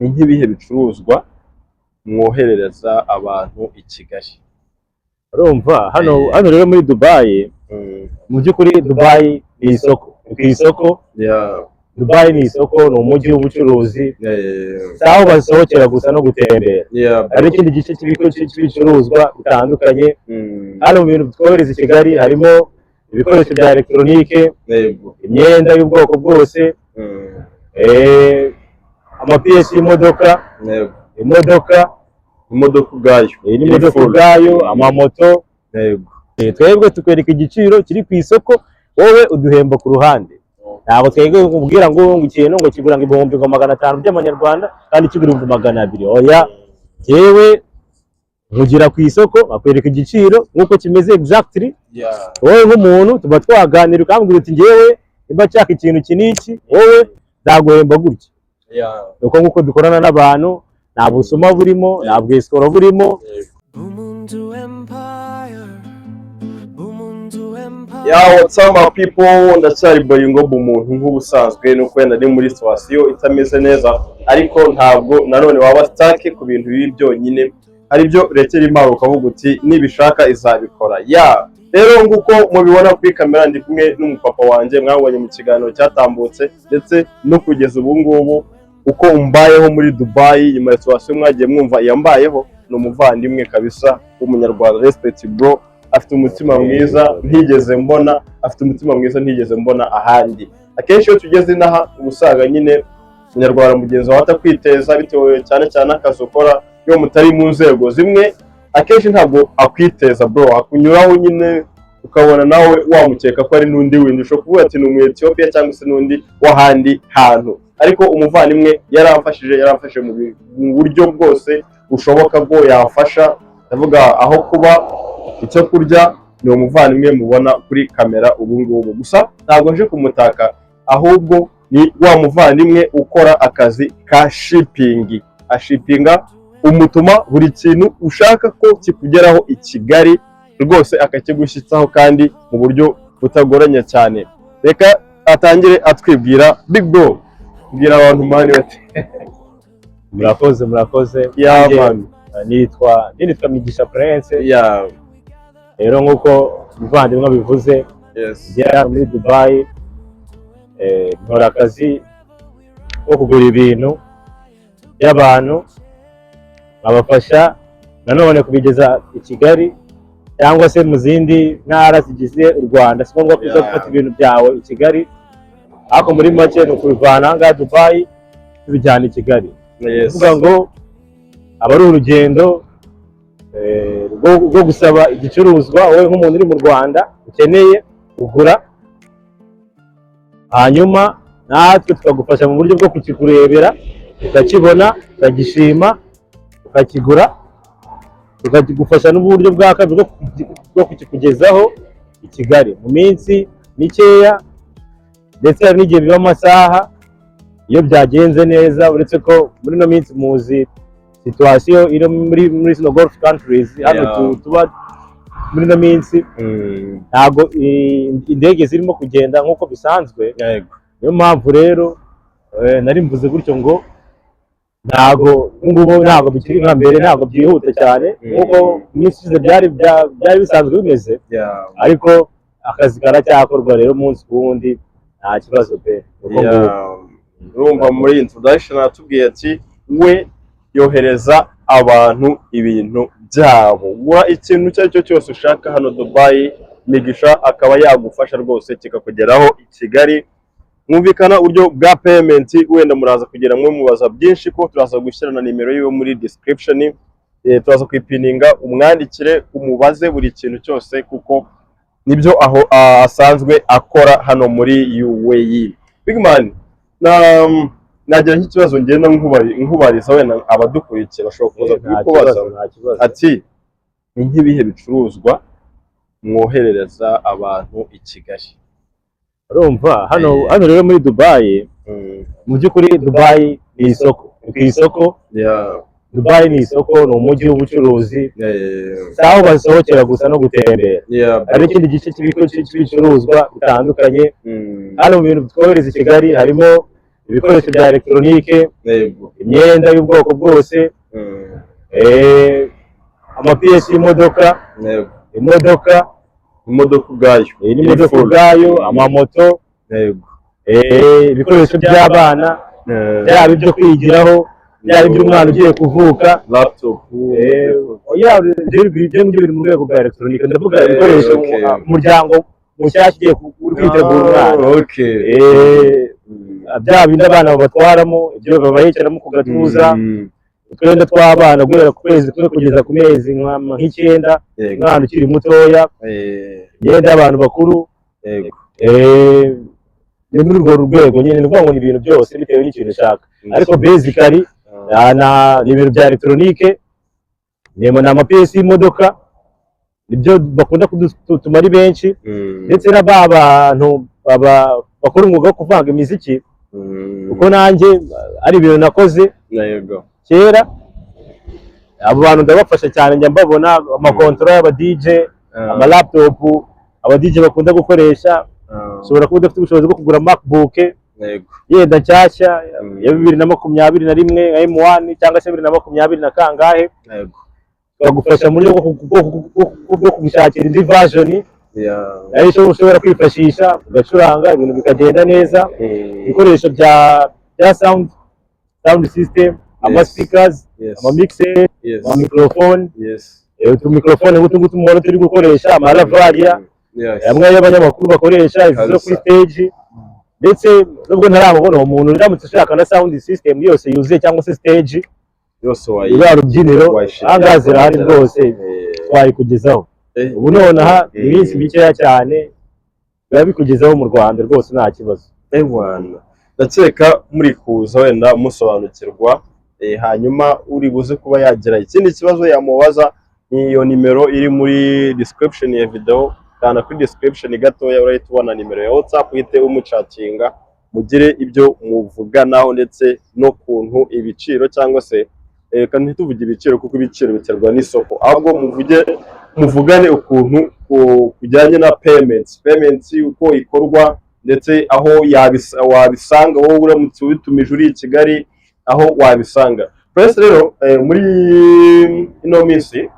nk'ibihe bicuruzwa mwoherereza abantu i Kigali? urumva hano rero muri Dubai, mu by'ukuri Dubai ni isoko, ku isoko. Dubai ni isoko, ni umujyi w'ubucuruzi, aho basohokera gusa no gutembera. Hari ikindi gice cy'ibicuruzwa bitandukanye. Hano mu bintu twohereza i Kigali harimo ibikoresho bya elegitoronike, imyenda y'ubwoko bwose, amapiyesi y'imodoka, imodoka ubwayo, amamoto. Twebwe tukwereka igiciro kiri ku isoko, wowe uduhemba ku ruhande. Ntabwo twebwe kubwira ngo ikintu ngo kigura ngo 500 by'amanyarwanda kandi kigura 200. Oya, yewe nkugira ku isoko bakwereka igiciro nkuko kimeze exactly. Wowe nk'umuntu tuba twaganira ukambwira uti ngewe imba cyaka ikintu kiniki, wowe ndaguhemba gutya. Nuko nkuko dukorana n'abantu, nta busuma burimo, nta bwesoro burimo. What's up my people, ndacyari Boyingo Bumuntu nk'ubusanzwe, nuko wenda ari muri situation itameze neza, ariko ntabwo nanone waba stuck ku bintu bibi byonyine. Hari byo rekera imana ukavuga uti nibishaka izabikora. Rero nguko mubibona kuri kamera, ndi kumwe n'umupapa wanje mwabonye mu kiganiro cyatambutse, ndetse no kugeza ubu ngubu uko umbayeho muri Dubai. Nyuma ya situation mwagiye mwumva yambayeho, ni umuvandimwe kabisa w'umunyarwanda. Respect bro, afite umutima mwiza ntigeze mbona ahandi. Akenshi iyo tugeze inaha ubusaga nyine umunyarwanda mugenzi wawe atakwiteza bitewe cyane akazi ukora. Iyo mutari mu nzego zimwe akenshi ntabwo akwiteza bro, akunyuraho nyine ukabona nawe wamukeka ko ari n'undi windi, ushobora kuvuga ati ni Umuethiopia cyangwa se n'undi w'ahandi hantu. Ariko umuvandimwe yaramfashije mu buryo bwose bushoboka bwo yafasha. Ndavuga aho kuba icyo kurya, ni umuvandimwe mubona kuri kamera ubu ngubu. Gusa ntabwo nje kumutaka, ahubwo ni wa muvandimwe ukora akazi ka shipping. Ashipinga, umutuma buri kintu ushaka ko kikugeraho i Kigali rwose akakigushyitsaho kandi mu buryo butagoranye cyane. Reka atangire atwibwira. Big bro, bwira abantu mani bati. Murakoze. Nitwa Migisha Prince. Rero nkuko muvandimwe bivuze, ngera muri Dubai, nkora akazi ko kugura ibintu by'abantu, abafasha nanone kubigeza i Kigali cyangwa se mu zindi ntara zigize u Rwanda. Si ngombwa kuza gufata ibintu byawe i Kigali, ariko muri make ni ukubivana aha ngaha Dubai tubijyana i Kigali. Kuvuga ngo aba ari urugendo rwo gusaba igicuruzwa wowe nk'umuntu uri mu Rwanda ukeneye kugura, hanyuma natwe tukagufasha mu buryo bwo kukikurebera, ukakibona, ukagishima, ukakigura, tukagufasha n'uburyo bwa kabiri bwo kukikugezaho i Kigali mu minsi mikeya, ndetse hari n'igihe biba amasaha iyo byagenze neza. Uretse ko muri no minsi muzi situation iri muri zino Gulf countries, hano tuba muri no minsi ntago indege zirimo kugenda nk'uko bisanzwe. Niyo mpamvu rero nari mvuze gutyo ngo ntabwo bikiri nka mbere, ntabwo byihuta cyane nk'uko iminsi byari bisanzwe bimeze, ariko akazi karacyakorwa rero umunsi ku wundi, nta kibazo pe. Urumva muri introduction atubwiye ati we yohereza abantu ibintu byabo. Gura ikintu icyo ari cyo cyose ushaka hano Dubai, Migisha akaba yagufasha rwose kikakugeraho i Kigali. Mwumvikana uburyo bwa payment, wenda muraza kugira mwe mubaza byinshi, ko turaza gushyira na nimero yiwe muri description. Turaza kwipininga, umwandikire umubaze buri kintu cyose, kuko nibyo aho asanzwe akora hano muri UAE. Big man, nagira nk'ikibazo ngenda nkubariza wenda abadukurikiye bashobora kuza kukubaza ati ni nk'ibihe bicuruzwa mwoherereza abantu i Kigali? Urumva hano rero muri Dubai, mu by'ukuri Dubai ni isoko, ku isoko. Dubai ni isoko, ni umujyi w'ubucuruzi, aho basohokera gusa no gutembera. Hari ikindi gice cy'ibicuruzwa bitandukanye. Hano mu bintu twohereza i Kigali harimo ibikoresho bya elegitoronike, imyenda y'ubwoko bwose, amapiyesi y'imodoka, imodoka ubwayo, amamoto, ibikoresho by'abana, byaba ibyo kwigiraho, byaba iby'umwana ugiye kuvuka, laptop, ibyo biri mu rwego rwa elegitoronike. Ndavuga ibikoresho umuryango mushyashya ugiye kwitegura umwana, bya bindi abana babatwaramo, ibyo babahekeramo ku gatuza, utwenda tw'abana guhera ku kwezi kumwe kugeza ku mezi nk'icyenda, umwana ukiri mutoya, imyenda y'abantu bakuru, ni muri urwo rwego nyine. Ni ukuvuga ngo ni ibintu byose bitewe n'ikintu ushaka, ariko basically ni ibintu bya elegitoronike, ni amapiyesi y'imodoka, nibyo bakunda kudutuma ari benshi, ndetse na ba bantu bakora umwuga wo kuvanga imiziki, kuko nanjye ari ibintu nakoze kera. Abo bantu ndabafasha cyane, njya mbabona amakontora y'aba DJ, amalaptop aba DJ bakunda gukoresha. Ushobora kuba udafite ubushobozi bwo kugura MacBook yenda nshyashya ya 2021 nka M1 cyangwa se 2020 na kangahe, bagufasha muri bwo kugushakira indi version ariyo ushobora kwifashisha ugacuranga ibintu bikagenda neza. Ibikoresho bya sound system, ama speakers, ama mixer, ama microphone, utu microphone ngutu mubona turi gukoresha, ama lavalier amwe y'abanyamakuru bakoresha, izo kuri stage. Ndetse nubwo ntarabona umuntu uramutse ushaka na sound system yose yuzuye cyangwa se stage yose rubyiniro, ahangaha zirahari rwose, twayikugezaho. Ubu nonaha iminsi mikeya cyane turabikugezaho mu Rwanda rwose nta kibazo. Ndakeka muri kuza wenda musobanukirwa, hanyuma uri buze kuba yagira ikindi kibazo yamubaza, niyo nimero iri muri description ya video. Kana kuri description gatoya urahita ubona nimero ya WhatsApp, uhite umucatinga mugire ibyo muvuganaho, ndetse no kuntu ibiciro cyangwa se kandi ntituvuge ibiciro kuko ibiciro biterwa n'isoko, ahubwo muvugane ukuntu kujyanye na payments uko ikorwa, ndetse aho wabisanga wowe uramutse ubitumije uri i Kigali, aho wabisanga. Press rero muri ino minsi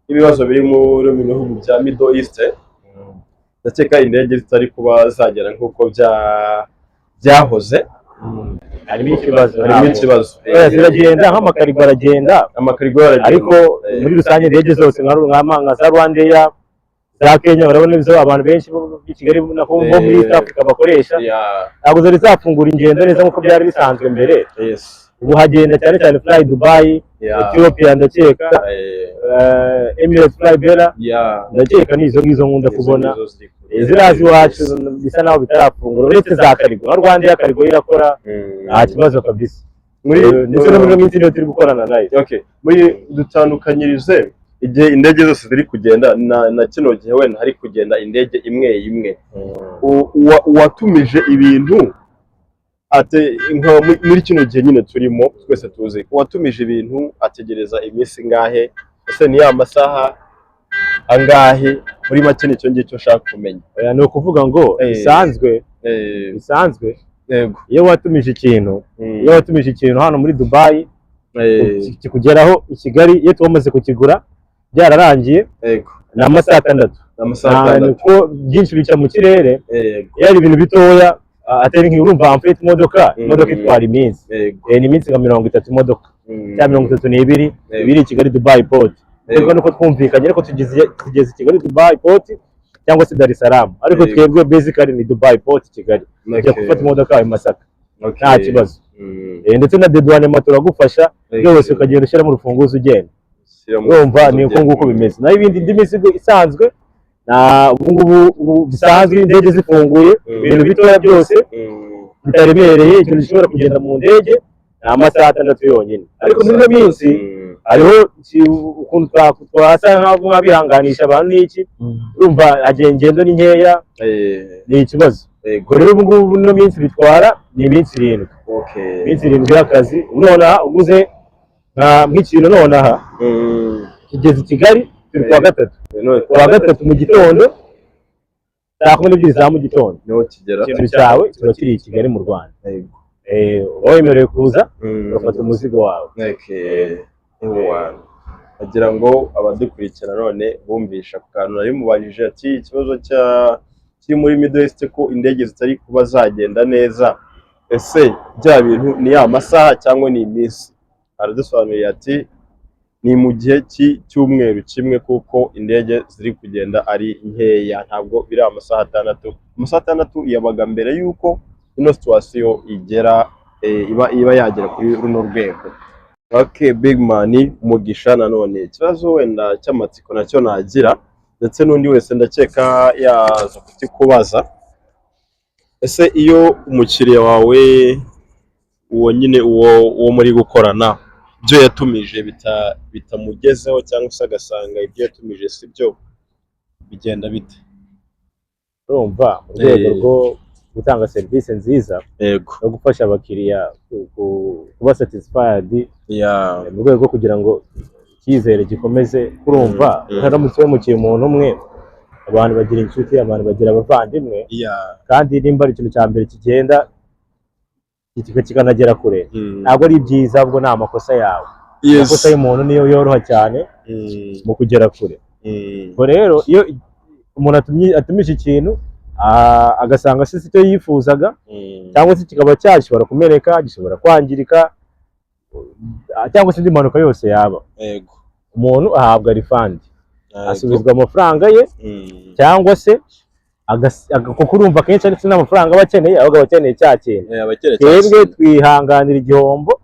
ibibazo biri mu bihugu bya Middle East, ndakeka indege zitari kuba zagera nk'uko byahoze. Harimo ikibazo, ziragenda nk'amakarigo aragenda, ariko muri rusange indege zose nka za Rwandair, za Kenya, urabona izo abantu benshi b'i Kigali bo muri East Africa bakoresha, ntabwo zari zafungura ingendo neza nk'uko byari bisanzwe mbere. Ubu hagenda cyane cyane Fly Dubai, Ethiopia, ndakeka Emirates, Fly Bella, ndakeka n'izo nkunda kubona. Zirazi iwacu bisa naho bitarafungura, uretse za Karigo. Na Rwandair Karigo irakora nta kibazo kabisa, ndetse no muri minsi niyo turi gukorana nayo. Muri dutandukanyirize igihe indege zose ziri kugenda na kino gihe wenda hari kugenda indege imwe, uwatumije ibintu muri kino gihe nyine turimo twese tuzi, uwatumije ibintu ategereza iminsi ngahe, ese ni ya masaha angahe? Muri make nicyo ngicyo ushaka kumenya. Ni ukuvuga ngo bisanzwe iyo watumije ikintu hano muri Dubai, kikugeraho i Kigali iyo tumaze kukigura byararangiye, ni amasaha 6. Nuko byinshi bica mu kirere, iyo ari ibintu bitoya atari nk'urumva amfite imodoka itwara iminsi, ni iminsi nka 30 imodoka cyangwa 32 biri i Kigali Dubai Port. Rero nuko twumvikanye, ariko tugeze i Kigali Dubai Port cyangwa se Dar es Salaam, ariko twebwe basically ni Dubai Port Kigali. Ujya gufata imodoka yawe Masaka nta kibazo, ndetse na dedouanement turagufasha byose, ukagenda ushyira mu rufunguzo ugenda. Urumva ni uko nguko bimeze. Naho ibindi misigo isanzwe ubu bisanzwe, indege zifunguye, ibintu bitoya byose bitaremereye, ikintu gishobora kugenda mu ndege ni amasaha 6 yonyine. Ariko muri ino minsi hariho ukuntu twasa nk'abihanganisha abantu n'iki, urumva ingendo ni nkeya, ni ikibazo. Rero ubu ngubu ino minsi bitwara ni iminsi 7. Iminsi 7 y'akazi. Nonaha uguze nk'ikintu nonaha kigeze i Kigali turi kuwa gatatu mu gitondo, saa 12 za mu gitondo, ikintu cyawe kiba kiri i Kigali mu Rwanda. wemerewe kuza ugafata umuzigo wawe. Agira ngo abadukurikira none bumvisha ku kantu nari mubajije ati ikibazo kiri muri Middle East ko indege zitari kuba zagenda neza, ese bya bintu ni ya masaha cyangwa ni iminsi? Aradusobanuriye ati ni mu gihe cy'umweru kimwe kuko indege ziri kugenda ari nkeya, ntabwo biri amasaha 6. Amasaha 6 yabaga mbere yuko ino situation igera iba yagera kuri runo rwego. Okay, big man Mugisha, nanone ikibazo wenda cy'amatsiko nacyo nagira ndetse n'undi wese ndakeka yaza kutikubaza, ese iyo umukiriya wawe uwo nyine uwo muri gukorana ibyo yatumije bitamugezeho cyangwa se agasanga ibyo yatumije si byo, bigenda bite? Urumva mu rwego rwo gutanga serivisi nziza no gufasha abakiriya kuba satisfied, mu rwego kugira ngo icyizere gikomeze. Urumva haramutse mukiye umuntu umwe, abantu bagira inshuti, abantu bagira abavandimwe, kandi nimba ari ikintu cya mbere kigenda kikanagera kure, ntabwo ari byiza, ahubwo ni amakosa yawe. Amakosa y'umuntu niyo yoroha cyane mu kugera kure. Ubwo rero iyo umuntu atumije ikintu agasanga se icyo yifuzaga, cyangwa se kikaba cyashobora kumeneka, gishobora kwangirika, cyangwa se indi mpanuka yose yaba, umuntu ahabwa refund, asubizwa amafaranga ye, cyangwa se kuko urumva kenshi ari n'amafaranga abakeneye, ahubwo abakeneye cya kintu. Twebwe twihanganira igihombo,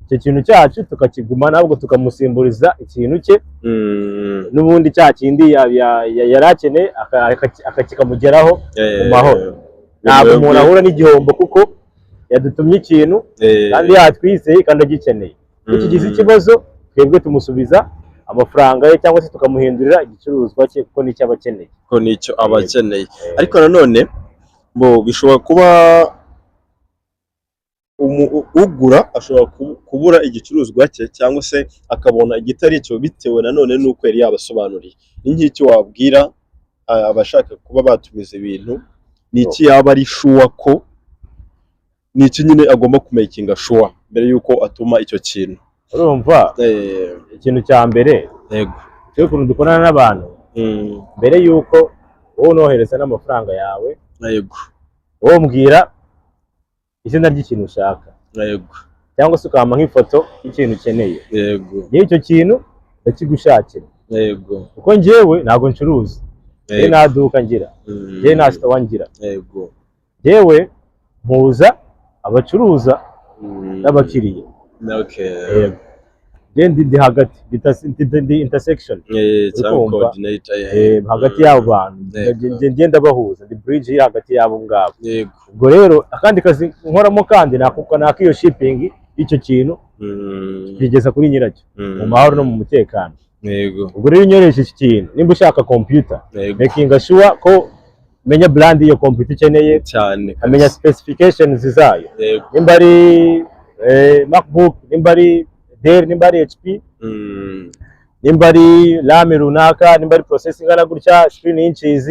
icyo kintu cyacu tukakiguma, nabwo tukamusimburiza ikintu cye, n'ubundi cya kindi yari akeneye akakikamugeraho mu mahoro. Ntabwo umuntu ahura n'igihombo kuko yadutumye ikintu kandi yatwizeye kandi agikeneye. Iyo kigize ikibazo, twebwe tumusubiza amafaranga ye, cyangwa se tukamuhindurira igicuruzwa cye kuko nicyo aba akeneye. Ko nicyo aba akeneye. Ariko nanone bishobora kuba ugura ashobora kubura igicuruzwa cye, cyangwa se akabona igitari cyo bitewe nanone nuko yari yabasobanuriye. Ni nk'iki wabwira abashaka kuba batumiza ibintu, ni iki yaba ari sure ko, ni iki nyine agomba kumakinga sure mbere yuko atuma icyo kintu? Urumva ikintu cya mbere, cyo kuntu dukorana n'abantu, mbere yuko wowe unohereza n'amafaranga yawe, wowe umbwira izina ry'ikintu ushaka, cyangwa se ukampa nk'ifoto y'ikintu ukeneye, n'icyo kintu ndakigushakira. Kuko njyewe ntabwo ncuruza, njyewe nta duka ngira, njyewe nta store ngira, njyewe mpuza abacuruza n'abakiriya. Ndi hagati, ndi intersection, hagati y'abo bantu, ngenda bahuza, ndi bridge hagati y'abo ngabo. Ubwo rero akandi kazi nkoramo kandi nakiyo shipping y'icyo kintu kigeza kuri nyiracyo mu mahoro no mu mutekano. Ubwo rero nyoresha iki kintu, nimba ushaka computer, making sure ko menya brand iyo computer ukeneye cyane, amenya specifications zayo, nimba ari MacBook, nimba ari Dell, nimba ari HP, nimba ari RAM runaka, nimba ari processing ingana gutya, screen inches,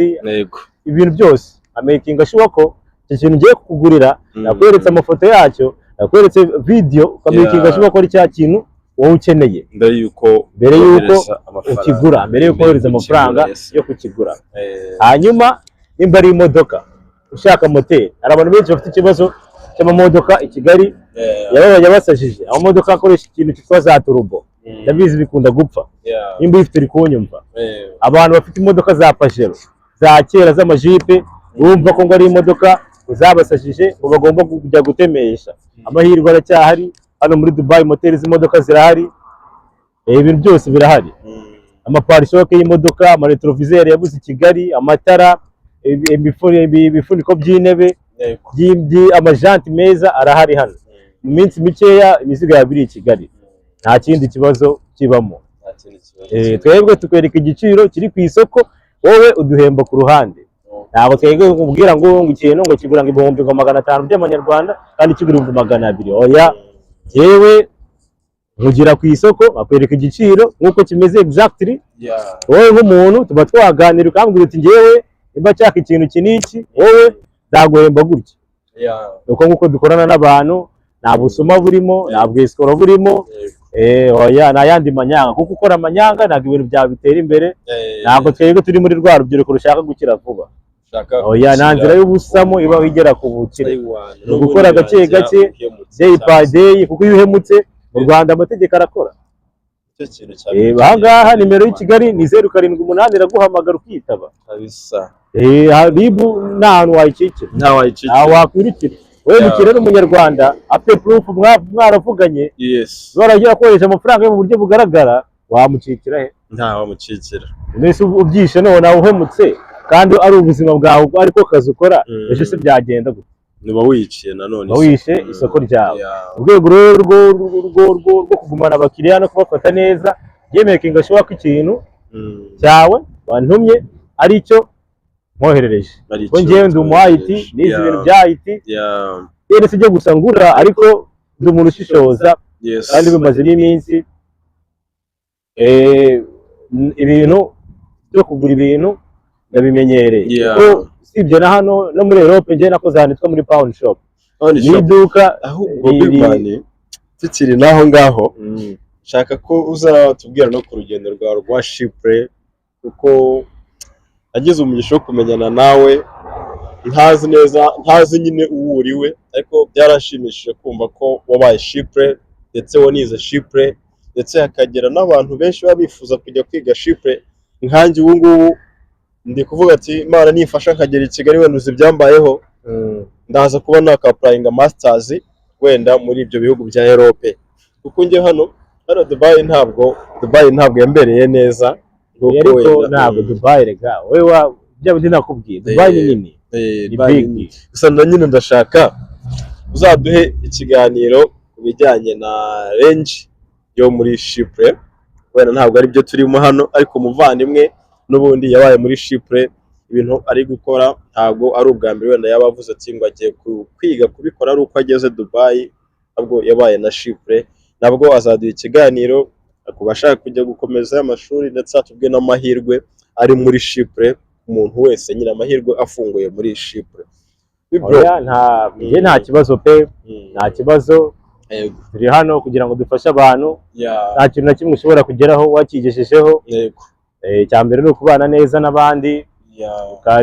ibintu byose making sure ko icyo kintu ugiye kukugurira nakweretse amafoto yacyo, nakweretse video, ukamaking sure ko ari cya kintu wowe ukeneye mbere yuko ukigura, mbere yuko wohereza amafaranga yo kukigura. Hanyuma nimba ari imodoka ushaka moteri, hari abantu benshi bafite ikibazo cy'amamodoka i Kigali yabasajije, amamodoka akoresha ikintu cyitwa za turbo, ndabizi bikunda gupfa. Nimba ifite uri kunyumva, abantu bafite imodoka za Pajero za kera z'amajipe, urumva ko ngo ari imodoka zabasajije ngo bagomba kujya gutemesha. Amahirwe aracyahari hano muri Dubai, moteri z'imodoka zirahari, ibintu byose birahari. Amaparishoke y'imodoka, amaretroviseur yabuze i Kigali, amatara, ibifuniko by'intebe, amajanti meza arahari hano. Mu minsi mikeya imizigo yabiri i Kigali, nta kindi kibazo kibamo. Twebwe tukwereka igiciro kiri ku isoko, wowe uduhemba ku ruhande. Ntabwo twebwe kubwira ngo ikintu ngo kigura ngo 500 by'amanyarwanda kandi kigura 200. Oya, yewe mugira ku isoko akwereka igiciro nkuko kimeze exactly. Wowe nk'umuntu tuba twaganira ukambwira uti ngewe imba cyaka ikintu kiniki, wowe ndaguhemba gutya. Uko nkuko dukorana n'abantu, nta busuma burimo, nta bwisikoro burimo, oya nta yandi manyanga, kuko ukora amanyanga ntabwo ibintu byawe bitera imbere, ntabwo twebwe turi muri rwa rubyiruko rushaka gukira vuba. Oya nta nzira y'ubusamo iba igera ku bukire, ni ugukora gake gake day by day, kuko iyo uhemutse mu Rwanda amategeko arakora. Aha ngaha nimero y'i Kigali ni 078 iraguhamagara ukitaba. Ribu nta hantu wayicikira, nta wakwirukira. Wewe mukire n'umunyarwanda afite proof mwaravuganye, baragira koresha amafaranga mu buryo bugaragara, wamucikira he? Nta wamucikira. Nese ubyishe none nawe uhemutse kandi ari ubuzima bwawe ariko kazi ukora, ejo se byagenda gute? Niba wiciye nanone wishe isoko ryawe. Urwego rwo kugumana abakiriya no kubafata neza, yemekinga ashobora ko ikintu cyawe wantumye ari cyo mwoherereje. Ko ngewe ndi umu IT, nizi ibintu bya IT, yene sijye gusa ngura, ariko ndi umuntu ushishoza kandi bimaze n'iminsi. Ibintu byo kugura ibintu ndabimenyereye, kuko sibyo na hano no muri Europe ngiye nakoze ahantu hitwa muri Pound Shop, ni iduka ahubwo bigwane tukiri naho ngaho. Shaka ko uzatubwira no ku rugendo rwawe rwa Chypre, kuko agize umugisha wo kumenyana nawe, ntazi nyine uwuriwe, ariko byarashimishije kumva ko wabaye Chypre ndetse wanize Chypre, ndetse hakagera n'abantu benshi baba bifuza kujya kwiga Chypre nkanjye. Ubu ngubu ndi kuvuga ati Imana nifasha nkagera i Kigali wenda uzi byambayeho, ndaza kuba nakapurayinga masters wenda muri ibyo bihugu bya Europe, kuko njye hano Dubai ntabwo yambereye neza. Ariko ntabwo Dubai rega wewe bya bindi nakubwiye, Dubai ni nini, ni big. Gusa nyine ndashaka uzaduhe ikiganiro ku bijyanye na range yo muri Chypre, wenda ntabwo ari byo turimo hano, ariko umuvandimwe n'ubundi yabaye muri Chypre, ibintu ari gukora ntabwo ari ubwa mbere wenda yabavuze ati ngo agiye kwiga kubikora ari uko ageze Dubai, ntabwo yabaye na Chypre. Nabwo azaduha ikiganiro ku bashaka kujya gukomeza amashuri, ndetse atubwe n'amahirwe ari muri Chypre, umuntu wese nyine amahirwe afunguye muri Chypre. Nta kibazo pe, nta kibazo. Turi hano kugira ngo dufashe abantu, nta kintu na kimwe ushobora kugeraho wakigeshejeho. Icya mbere ni ukubana neza n'abandi,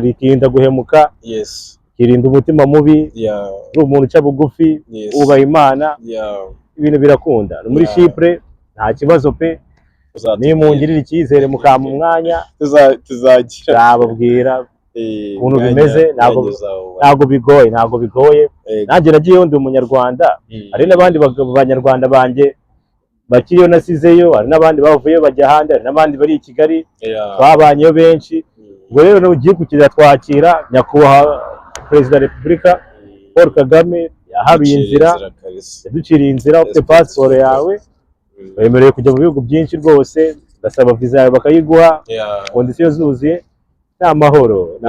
ukirinda guhemuka, ukirinda umutima mubi, uri umuntu uca bugufi, wubaha Imana, ibintu birakunda. Muri Chypre nta kibazo pe, niyo mungirira icyizere mukampa umwanya tuzababwira ukuntu bimeze. Ntabwo bigoye. Nanjye nagiyeyo ndi umunyarwanda, hari n'abandi banyarwanda banjye bakiriyo nasizeyo, hari n'abandi bavuyeyo bajya ahandi, hari n'abandi bari i Kigali twabanyeyo benshi. Ubwo rero ugiye kukira twakira nyakubahwa Perezida wa Repubulika Paul Kagame, yaharuye inzira, yaduciriye inzira. Ufite pasiporo yawe wemerewe kujya mu bihugu byinshi rwose, ugasaba viza yawe bakayiguha, kondisiyo zuzuye. Ni amahoro,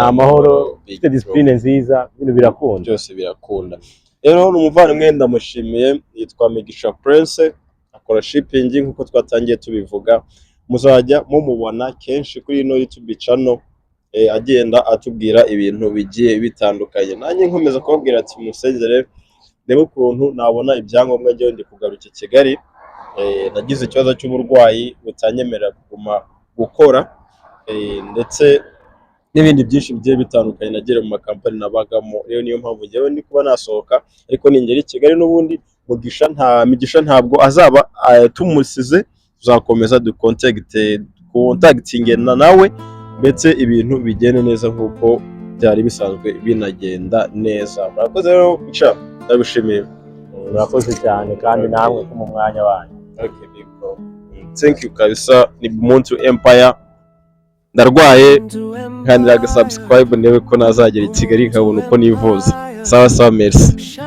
ufite disipline nziza, ibintu birakunda, byose birakunda. Rero n'umuvandimwe ndamushimiye, yitwa Migisha Prince, akora shipping nk'uko twatangiye tubivuga. Muzajya mumubona kenshi kuri ino YouTube channel, agenda atubwira ibintu bigiye bitandukanye. Nanjye nkomeza kubabwira ati musengere ndebe ukuntu nabona ibyangombwa njyewe ndi kugaruka i Kigali. Nagize ikibazo cy'uburwayi butanyemerera kuguma gukora, ndetse n'ibindi byinshi bigiye bitandukanye nagere mu makampani nabagamo. Rero niyo mpamvu njyewe ndi kuba nasohoka, ariko ningera i Kigali n'ubundi Migisha ntabwo azaba tumusize, tuzakomeza dukontagitinge nawe, ndetse ibintu bigende neza nk'uko byari bisanzwe binagenda neza. Murakoze rero Migisha, ndabishimiye. Murakoze cyane kandi namwe ko mu mwanya wanyu. Okay, big bro. Thank you kabisa. Ni Muntu Empire. Ndarwaye nkandira subscribe ndebe ko nazagera i Kigali nkabona uko nivuza. Sawa merci.